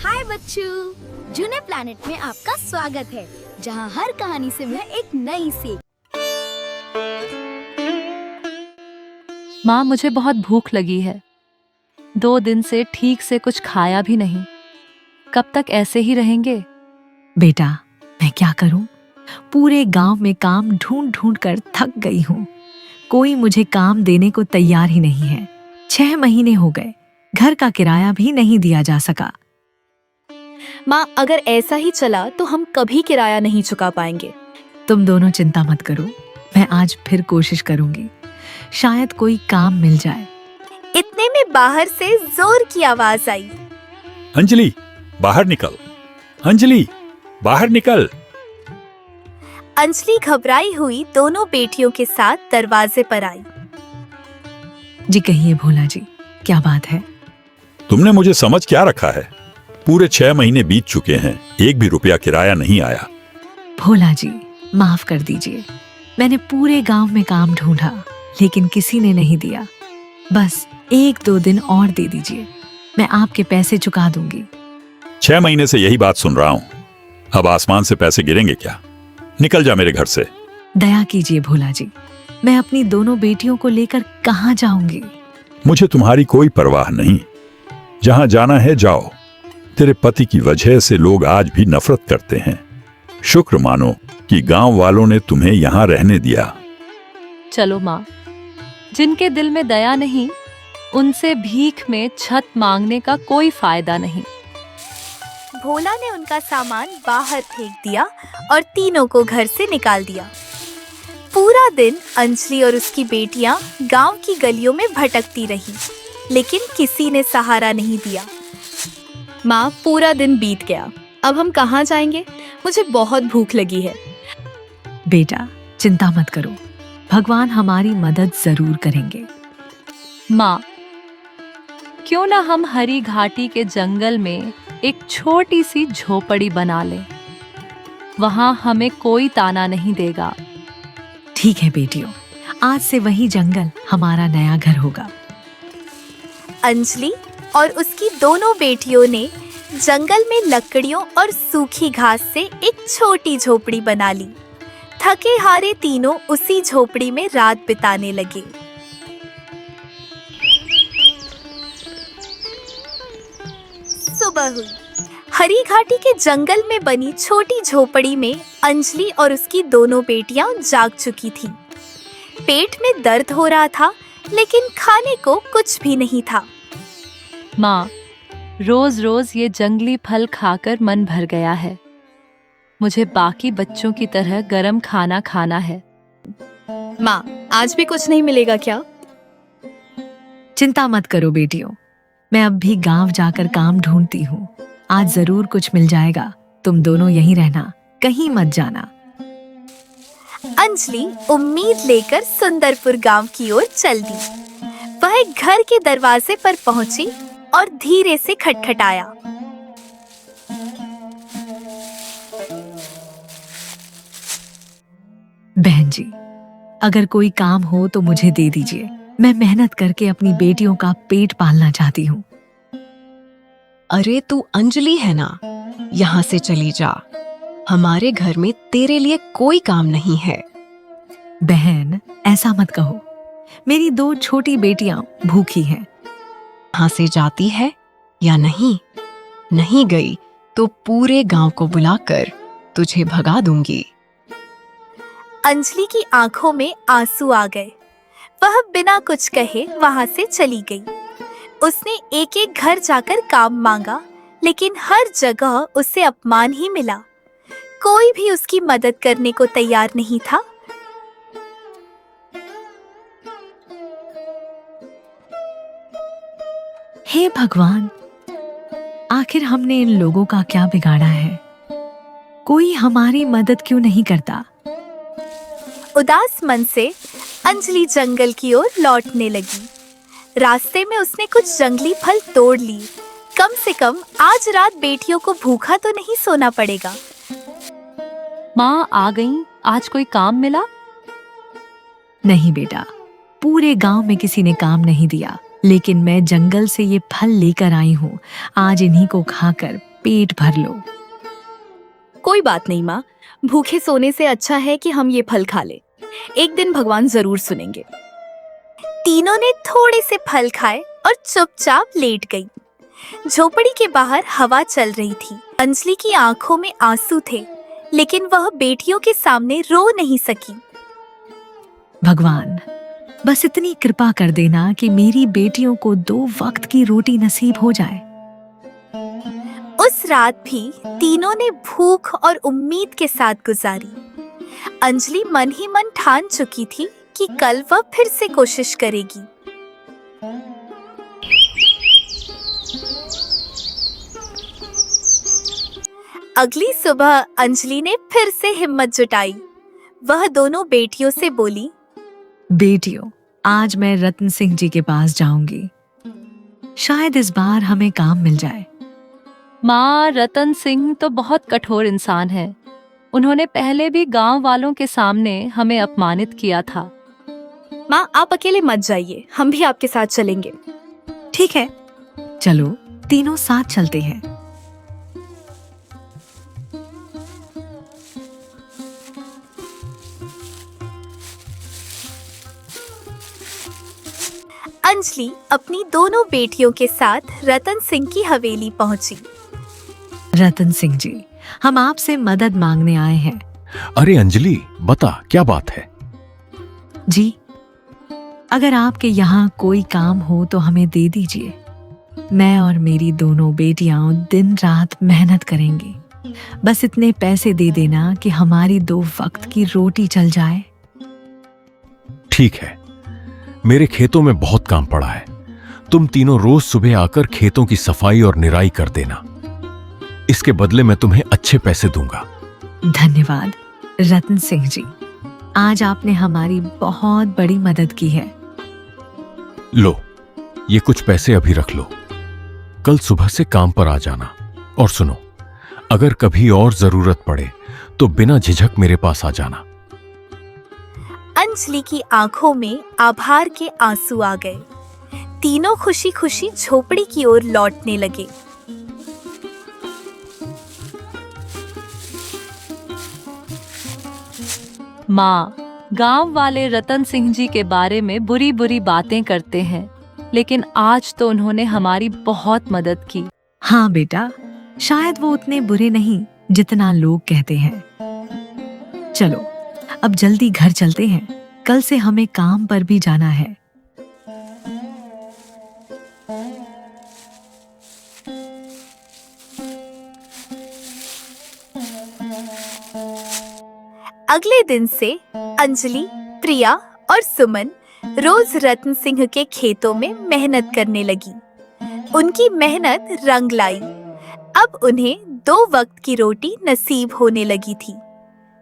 हाय बच्चों, जूने प्लैनेट में आपका स्वागत है, जहाँ हर कहानी से है एक नई सीख। माँ, मुझे बहुत भूख लगी है। 2 दिन से ठीक से कुछ खाया भी नहीं। कब तक ऐसे ही रहेंगे? बेटा, मैं क्या करूं? पूरे गांव में काम ढूंढ ढूंढ कर थक गई हूं। कोई मुझे काम देने को तैयार ही नहीं है। 6 महीने हो गए, घर का किराया भी नहीं दिया जा सका। माँ, अगर ऐसा ही चला तो हम कभी किराया नहीं चुका पाएंगे। तुम दोनों चिंता मत करो, मैं आज फिर कोशिश करूंगी। शायद कोई काम मिल जाए। इतने में बाहर से जोर की आवाज आई। अंजलि, बाहर निकल। अंजलि, बाहर निकल। अंजलि घबराई हुई दोनों बेटियों के साथ दरवाजे पर आई। जी कहिए भोला जी, क्या बात है? तुमने मुझे समझ क्या रखा है? पूरे 6 महीने बीत चुके हैं, एक भी रुपया किराया नहीं आया। भोला जी, माफ कर दीजिए। मैंने पूरे गांव में काम ढूंढा, लेकिन किसी ने नहीं दिया। बस 1-2 दिन और दे दीजिए, मैं आपके पैसे चुका दूंगी। 6 महीने से यही बात सुन रहा हूँ। अब आसमान से पैसे गिरेंगे क्या? निकल जा मेरे घर से। दया कीजिए भोला जी, मैं अपनी दोनों बेटियों को लेकर कहाँ जाऊंगी? मुझे तुम्हारी कोई परवाह नहीं। जहाँ जाना है जाओ। तेरे पति की वजह से लोग आज भी नफरत करते हैं। शुक्र मानो कि गांव वालों ने तुम्हें यहाँ रहने दिया। चलो माँ, जिनके दिल में दया नहीं, उनसे भीख में छत मांगने का कोई फायदा नहीं। भोला ने उनका सामान बाहर फेंक दिया और तीनों को घर से निकाल दिया। पूरा दिन अंजलि और उसकी बेटियां गांव की गलियों में भटकती रही, लेकिन किसी ने सहारा नहीं दिया। माँ, पूरा दिन बीत गया, अब हम कहाँ जाएंगे? मुझे बहुत भूख लगी है। बेटा, चिंता मत करो, भगवान हमारी मदद जरूर करेंगे। माँ, क्यों ना हम हरी घाटी के जंगल में एक छोटी सी झोपड़ी बना लें। वहां हमें कोई ताना नहीं देगा। ठीक है बेटियों, आज से वही जंगल हमारा नया घर होगा। अंजलि और उसकी दोनों बेटियों ने जंगल में लकड़ियों और सूखी घास से एक छोटी झोपड़ी बना ली। थके हारे तीनों उसी झोपड़ी में रात बिताने लगे। सुबह हुई। हरी घाटी के जंगल में बनी छोटी झोपड़ी में अंजलि और उसकी दोनों बेटियां जाग चुकी थीं। पेट में दर्द हो रहा था, लेकिन खाने को कुछ भी नहीं था। माँ, रोज रोज ये जंगली फल खाकर मन भर गया है। मुझे बाकी बच्चों की तरह गरम खाना खाना है। माँ, आज भी कुछ नहीं मिलेगा क्या? चिंता मत करो बेटियों, मैं अब भी गांव जाकर काम ढूंढती हूँ। आज जरूर कुछ मिल जाएगा। तुम दोनों यहीं रहना, कहीं मत जाना। अंजलि उम्मीद लेकर सुंदरपुर गांव की ओर चल दी। वह एक घर के दरवाजे पर पहुंची और धीरे से खटखटाया। बहन जी, अगर कोई काम हो तो मुझे दे दीजिए। मैं मेहनत करके अपनी बेटियों का पेट पालना चाहती हूँ। अरे तू अंजलि है ना, यहाँ से चली जा। हमारे घर में तेरे लिए कोई काम नहीं है। बहन, ऐसा मत कहो। मेरी 2 छोटी बेटियां भूखी हैं। यहाँ से जाती है या नहीं? नहीं गई तो पूरे गांव को बुलाकर तुझे भगा दूंगी। अंजलि की आंखों में आंसू आ गए। वह बिना कुछ कहे वहां से चली गई। उसने एक एक घर जाकर काम मांगा, लेकिन हर जगह उसे अपमान ही मिला। कोई भी उसकी मदद करने को तैयार नहीं था। हे भगवान, आखिर हमने इन लोगों का क्या बिगाड़ा है? कोई हमारी मदद क्यों नहीं करता? उदास मन से अंजलि जंगल की ओर लौटने लगी। रास्ते में उसने कुछ जंगली फल तोड़ ली। कम से कम आज रात बेटियों को भूखा तो नहीं सोना पड़ेगा। माँ आ गई, आज कोई काम मिला? नहीं बेटा, पूरे गांव में किसी ने काम नहीं दिया, लेकिन मैं जंगल से ये फल लेकर आई हूँ। आज इन्हीं को खाकर पेट भर लो। कोई बात नहीं माँ, भूखे सोने से अच्छा है कि हम ये फल खा ले। एक दिन भगवान जरूर सुनेंगे। तीनों ने थोड़े से फल खाए और चुपचाप लेट गई। झोपड़ी के बाहर हवा चल रही थी। अंजलि की आंखों में आंसू थे, लेकिन वह बेटियों के सामने रो नहीं सकी। भगवान, बस इतनी कृपा कर देना कि मेरी बेटियों को 2 वक्त की रोटी नसीब हो जाए। उस रात भी तीनों ने भूख और उम्मीद के साथ गुजारी। अंजलि मन ही मन ठान चुकी थी कि कल वह फिर से कोशिश करेगी। अगली सुबह अंजलि ने फिर से हिम्मत जुटाई। वह दोनों बेटियों से बोली, बेटियों, आज मैं रतन सिंह जी के पास जाऊंगी। शायद इस बार हमें काम मिल जाए। माँ, रतन सिंह तो बहुत कठोर इंसान है। उन्होंने पहले भी गांव वालों के सामने हमें अपमानित किया था। माँ, आप अकेले मत जाइए, हम भी आपके साथ चलेंगे। ठीक है, चलो तीनों साथ चलते हैं। अंजलि अपनी दोनों बेटियों के साथ रतन सिंह की हवेली पहुंची। रतन सिंह जी, हम आपसे मदद मांगने आए हैं। अरे अंजलि, बता क्या बात है? जी, अगर आपके यहाँ कोई काम हो तो हमें दे दीजिए। मैं और मेरी दोनों बेटियां दिन रात मेहनत करेंगी। बस इतने पैसे दे देना कि हमारी 2 वक्त की रोटी चल जाए। ठीक है, मेरे खेतों में बहुत काम पड़ा है। तुम तीनों रोज सुबह आकर खेतों की सफाई और निराई कर देना। इसके बदले मैं तुम्हें अच्छे पैसे दूंगा। धन्यवाद रतन सिंह जी, आज आपने हमारी बहुत बड़ी मदद की है। लो, ये कुछ पैसे अभी रख लो। कल सुबह से काम पर आ जाना। और सुनो, अगर कभी और जरूरत पड़े तो बिना झिझक मेरे पास आ जाना। अंजलि की आंखों में आभार के आंसू आ गए। तीनों खुशी खुशी झोपड़ी की ओर लौटने लगे। माँ, गांव वाले रतन सिंह जी के बारे में बुरी बुरी बातें करते हैं, लेकिन आज तो उन्होंने हमारी बहुत मदद की। हाँ बेटा, शायद वो उतने बुरे नहीं जितना लोग कहते हैं। चलो अब जल्दी घर चलते हैं, कल से हमें काम पर भी जाना है। अगले दिन से अंजलि, प्रिया और सुमन रोज रतन सिंह के खेतों में मेहनत करने लगी। उनकी मेहनत रंग लाई। अब उन्हें 2 वक्त की रोटी नसीब होने लगी थी।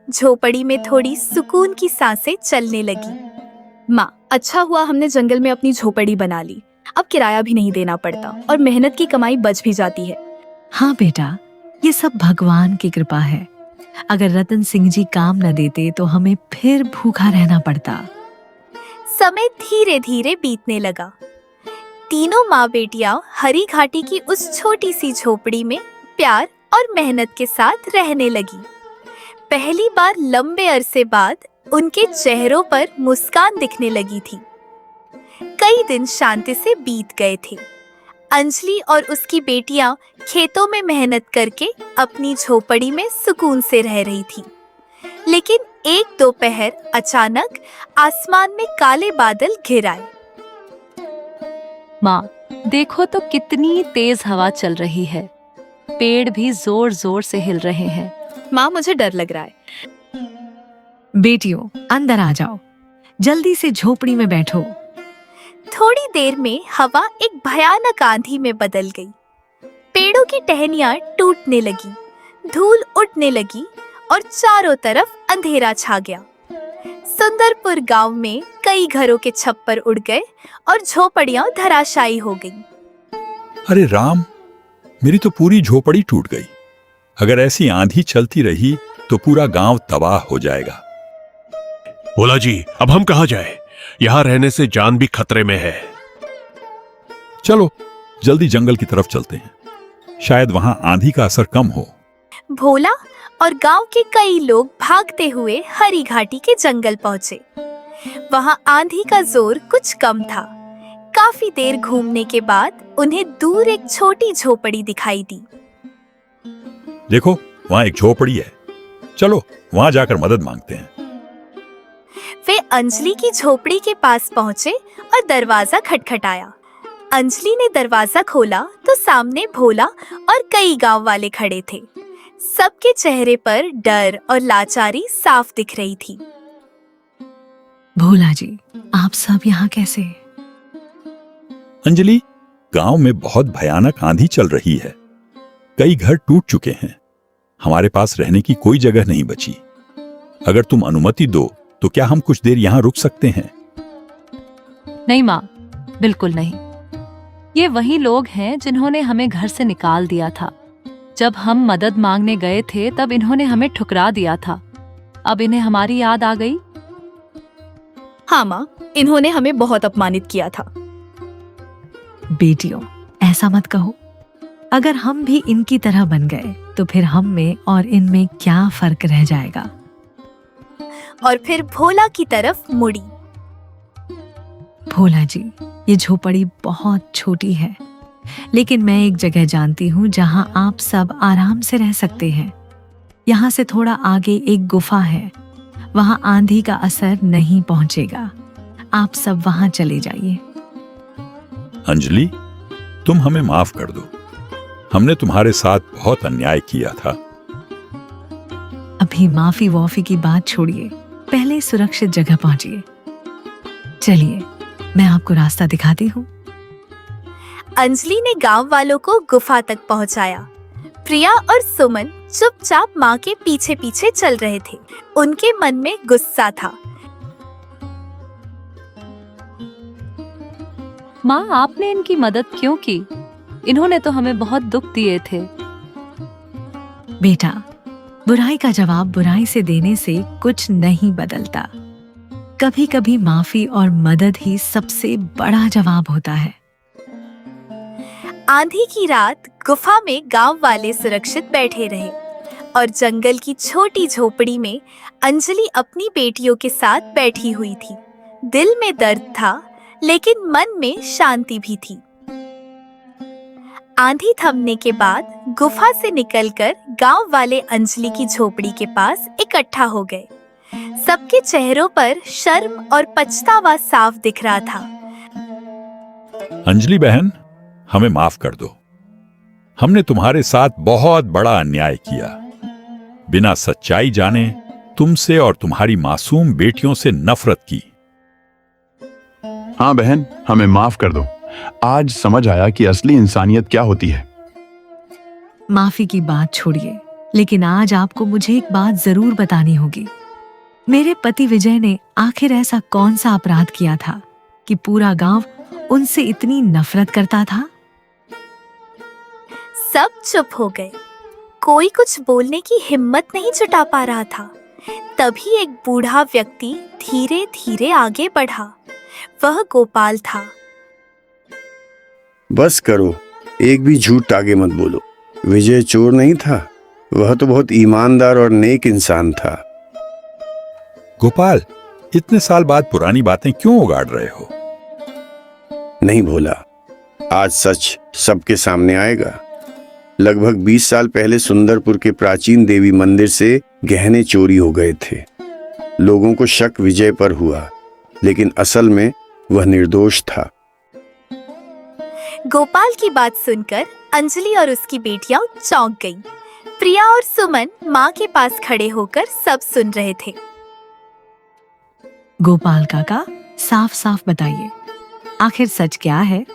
झोपड़ी में थोड़ी सुकून की सांसें चलने लगी। माँ, अच्छा हुआ हमने जंगल में अपनी झोपड़ी बना ली। अब किराया भी नहीं देना पड़ता और मेहनत की कमाई बच भी जाती है। हाँ बेटा, ये सब भगवान की कृपा है। अगर रतन सिंह जी काम न देते तो हमें फिर भूखा रहना पड़ता। समय धीरे धीरे बीतने लगा। तीनों माँ बेटियां हरी घाटी की उस छोटी सी झोपड़ी में प्यार और मेहनत के साथ रहने लगी। पहली बार लंबे अरसे बाद उनके चेहरों पर मुस्कान दिखने लगी थी। कई दिन शांति से बीत गए थे। अंजलि और उसकी बेटियां खेतों में मेहनत करके अपनी झोपड़ी में सुकून से रह रही थी। लेकिन एक दोपहर अचानक आसमान में काले बादल घिर आए। माँ, देखो तो कितनी तेज हवा चल रही है। पेड़ भी जोर जोर से हिल रहे हैं। माँ, मुझे डर लग रहा है। बेटियों, अंदर आ जाओ, जल्दी से झोपड़ी में बैठो। थोड़ी देर में हवा एक भयानक आंधी में बदल गई। पेड़ों की टहनियां टूटने लगी, धूल उड़ने लगी और चारों तरफ अंधेरा छा गया। सुंदरपुर गांव में कई घरों के छप्पर उड़ गए और झोपड़ियां धराशायी हो गईं। अरे राम, मेरी तो पूरी झोपड़ी टूट गई। अगर ऐसी आंधी चलती रही तो पूरा गांव तबाह हो जाएगा। भोला जी, अब हम कहाँ जाएं? यहाँ रहने से जान भी खतरे में है। चलो जल्दी जंगल की तरफ चलते हैं। शायद वहां आंधी का असर कम हो। भोला और गांव के कई लोग भागते हुए हरी घाटी के जंगल पहुंचे। वहां आंधी का जोर कुछ कम था। काफी देर घूमने के बाद उन्हें दूर एक छोटी झोपड़ी दिखाई दी। देखो, वहां एक झोपड़ी है। चलो वहां जाकर मदद मांगते हैं। वे अंजलि की झोपड़ी के पास पहुंचे और दरवाजा खटखटाया। अंजलि ने दरवाजा खोला तो सामने भोला और कई गांव वाले खड़े थे। सबके चेहरे पर डर और लाचारी साफ दिख रही थी। भोला जी, आप सब यहाँ कैसे? अंजलि, गांव में बहुत भयानक आंधी चल रही है। कई घर टूट चुके हैं। हमारे पास रहने की कोई जगह नहीं बची। अगर तुम अनुमति दो तो क्या हम कुछ देर यहाँ रुक सकते हैं? नहीं माँ, बिल्कुल नहीं। ये वही लोग हैं जिन्होंने हमें घर से निकाल दिया था। जब हम मदद मांगने गए थे तब इन्होंने हमें ठुकरा दिया था। अब इन्हें हमारी याद आ गई। हाँ माँ, इन्होंने हमें बहुत अपमानित किया था। बेटियों, ऐसा मत कहो। अगर हम भी इनकी तरह बन गए तो फिर हम में और इनमें क्या फर्क रह जाएगा? और फिर भोला की तरफ मुड़ी। भोला जी, ये झोपड़ी बहुत छोटी है, लेकिन मैं एक जगह जानती हूँ जहाँ आप सब आराम से रह सकते हैं। यहाँ से थोड़ा आगे एक गुफा है। वहाँ आंधी का असर नहीं पहुँचेगा। आप सब वहाँ चले जाइए। अंजलि, तुम हमें माफ कर दो। हमने तुम्हारे साथ बहुत अन्याय किया था। अभी माफी वॉफी की बात छोड़िए, पहले सुरक्षित जगह पहुंचिए। चलिए, मैं आपको रास्ता दिखाती हूँ। अंजलि ने गांव वालों को गुफा तक पहुंचाया। प्रिया और सुमन चुपचाप माँ के पीछे पीछे चल रहे थे। उनके मन में गुस्सा था। माँ, आपने इनकी मदद क्यों की? इन्होंने तो हमें बहुत दुख दिए थे। बेटा, बुराई का जवाब बुराई से देने से कुछ नहीं बदलता। कभी कभी माफी और मदद ही सबसे बड़ा जवाब होता है। आंधी की रात गुफा में गांव वाले सुरक्षित बैठे रहे और जंगल की छोटी झोपड़ी में अंजलि अपनी बेटियों के साथ बैठी हुई थी। दिल में दर्द था, लेकिन मन में शांति भी थी। आंधी थमने के बाद गुफा से निकलकर गांव वाले अंजलि की झोपड़ी के पास इकट्ठा हो गए। सबके चेहरों पर शर्म और पछतावा साफ दिख रहा था। अंजलि बहन, हमें माफ कर दो। हमने तुम्हारे साथ बहुत बड़ा अन्याय किया। बिना सच्चाई जाने तुमसे और तुम्हारी मासूम बेटियों से नफरत की। हाँ बहन, हमें माफ कर दो। आज समझ आया कि असली इंसानियत क्या होती है। माफी की बात छोड़िए, लेकिन आज आपको मुझे एक बात जरूर बतानी होगी। मेरे पति विजय ने आखिर ऐसा कौन सा अपराध किया था कि पूरा गांव उनसे इतनी नफरत करता था? सब चुप हो गए। कोई कुछ बोलने की हिम्मत नहीं जुटा पा रहा था। तभी एक बूढ़ा व्यक्ति धीरे धीरे आगे बढ़ा। वह गोपाल था। बस करो, एक भी झूठ आगे मत बोलो। विजय चोर नहीं था, वह तो बहुत ईमानदार और नेक इंसान था। गोपाल, इतने साल बाद पुरानी बातें क्यों उगाड़ रहे हो? नहीं भोला, आज सच सबके सामने आएगा। लगभग 20 साल पहले सुंदरपुर के प्राचीन देवी मंदिर से गहने चोरी हो गए थे। लोगों को शक विजय पर हुआ, लेकिन असल में वह निर्दोष था। गोपाल की बात सुनकर अंजलि और उसकी बेटियां चौंक गईं। प्रिया और सुमन माँ के पास खड़े होकर सब सुन रहे थे। गोपाल काका, साफ साफ बताइए, आखिर सच क्या है?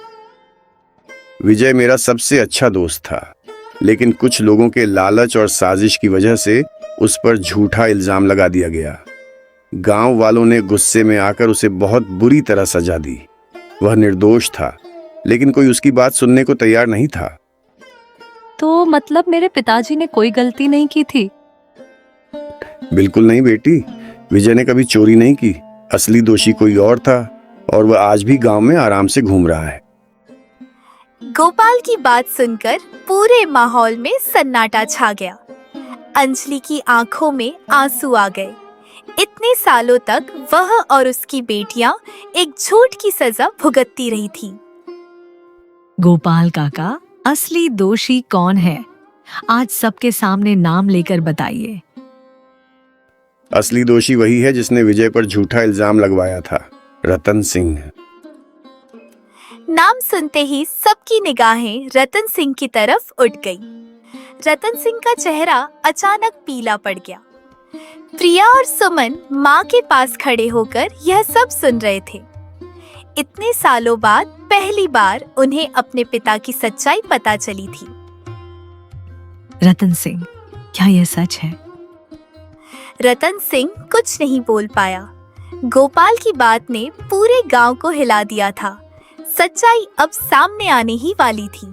विजय मेरा सबसे अच्छा दोस्त था, लेकिन कुछ लोगों के लालच और साजिश की वजह से उस पर झूठा इल्जाम लगा दिया गया। गांव वालों ने गुस्से में आकर उसे बहुत बुरी तरह सजा दी। वह निर्दोष था, लेकिन कोई उसकी बात सुनने को तैयार नहीं था। तो मतलब मेरे पिताजी ने कोई गलती नहीं की थी? बिल्कुल नहीं बेटी, विजय ने कभी चोरी नहीं की। असली दोषी कोई और था और वह आज भी गांव में आराम से घूम रहा है। गोपाल की बात सुनकर पूरे माहौल में सन्नाटा छा गया। अंजलि की आंखों में आंसू आ गए। इतने सालों तक वह और उसकी बेटियां एक झूठ की सजा भुगतती रही थी। गोपाल काका, असली दोषी कौन है? आज सबके सामने नाम लेकर बताइए। असली दोषी वही है जिसने विजय पर झूठा इल्जाम लगवाया था, रतन सिंह। नाम सुनते ही सबकी निगाहें रतन सिंह की तरफ उठ गई। रतन सिंह का चेहरा अचानक पीला पड़ गया। प्रिया और सुमन माँ के पास खड़े होकर यह सब सुन रहे थे। इतने सालों बाद पहली बार उन्हें अपने पिता की सच्चाई पता चली थी। रतन सिंह, क्या यह सच है? रतन सिंह कुछ नहीं बोल पाया। गोपाल की बात ने पूरे गांव को हिला दिया था। सच्चाई अब सामने आने ही वाली थी।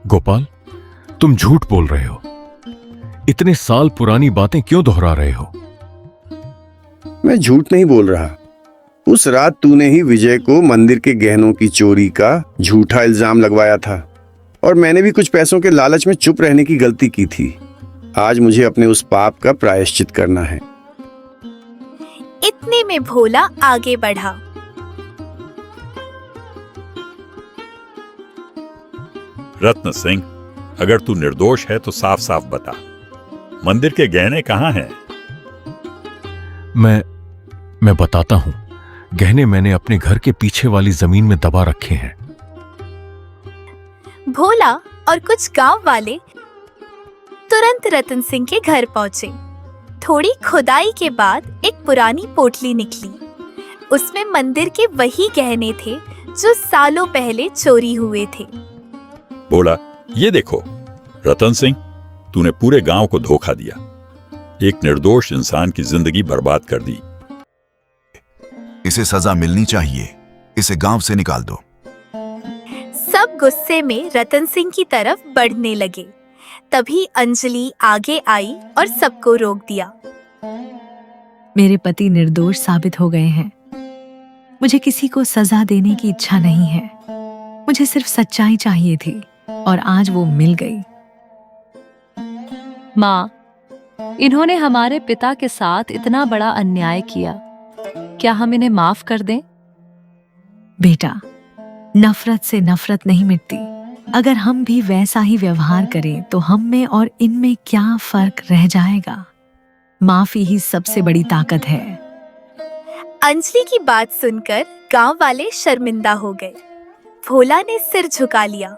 गोपाल, तुम झूठ बोल रहे हो। इतने साल पुरानी बातें क्यों दोहरा रहे हो? मैं झूठ नहीं बोल रहा। उस रात तूने ही विजय को मंदिर के गहनों की चोरी का झूठा इल्जाम लगवाया था और मैंने भी कुछ पैसों के लालच में चुप रहने की गलती की थी। आज मुझे अपने उस पाप का प्रायश्चित करना है। इतने में भोला आगे बढ़ा। रत्न सिंह, अगर तू निर्दोष है तो साफ साफ बता, मंदिर के गहने कहाँ हैं? मैं बताता हूं। गहने मैंने अपने घर के पीछे वाली जमीन में दबा रखे हैं। भोला और कुछ गांव वाले तुरंत रतन सिंह के घर पहुंचे। थोड़ी खुदाई के बाद एक पुरानी पोटली निकली। उसमें मंदिर के वही गहने थे जो सालों पहले चोरी हुए थे। बोला, ये देखो रतन सिंह, तूने पूरे गांव को धोखा दिया। एक निर्दोष इंसान की जिंदगी बर्बाद कर दी। इसे सजा मिलनी चाहिए। इसे गांव से निकाल दो। सब गुस्से में रतन सिंह की तरफ बढ़ने लगे। तभी अंजलि आगे आई और सबको रोक दिया। मेरे पति निर्दोष साबित हो गए हैं। मुझे किसी को सजा देने की इच्छा नहीं है। मुझे सिर्फ सच्चाई चाहिए थी और आज वो मिल गई। माँ, इन्होंने हमारे पिता के साथ इतना बड़ा अन्याय किया। क्या हम इन्हें माफ कर दें? बेटा, नफरत से नफरत नहीं मिटती। अगर हम भी वैसा ही व्यवहार करें तो हम में और इनमें क्या फर्क रह जाएगा? माफी ही सबसे बड़ी ताकत है। अंजलि की बात सुनकर गांव वाले शर्मिंदा हो गए। भोला ने सिर झुका लिया।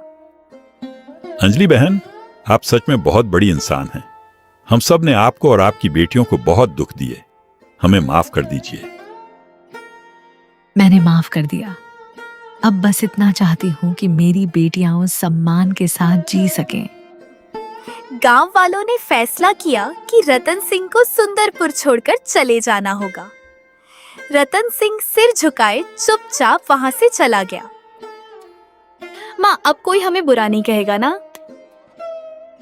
अंजलि बहन, आप सच में बहुत बड़ी इंसान हैं। हम सब ने आपको और आपकी बेटियों को बहुत दुख दिए। हमें माफ कर दीजिए। मैंने माफ कर दिया। अब बस इतना चाहती हूँ कि मेरी बेटियां उस सम्मान के साथ जी सकें। गांव वालों ने फैसला किया कि रतन सिंह को सुंदरपुर छोड़कर चले जाना होगा। रतन सिंह सिर झुकाए चुपचाप वहां से चला गया। माँ, अब कोई हमें बुरा नहीं कहेगा ना?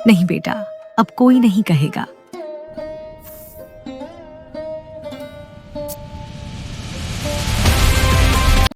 नहीं बेटा, अब कोई नहीं कहेगा।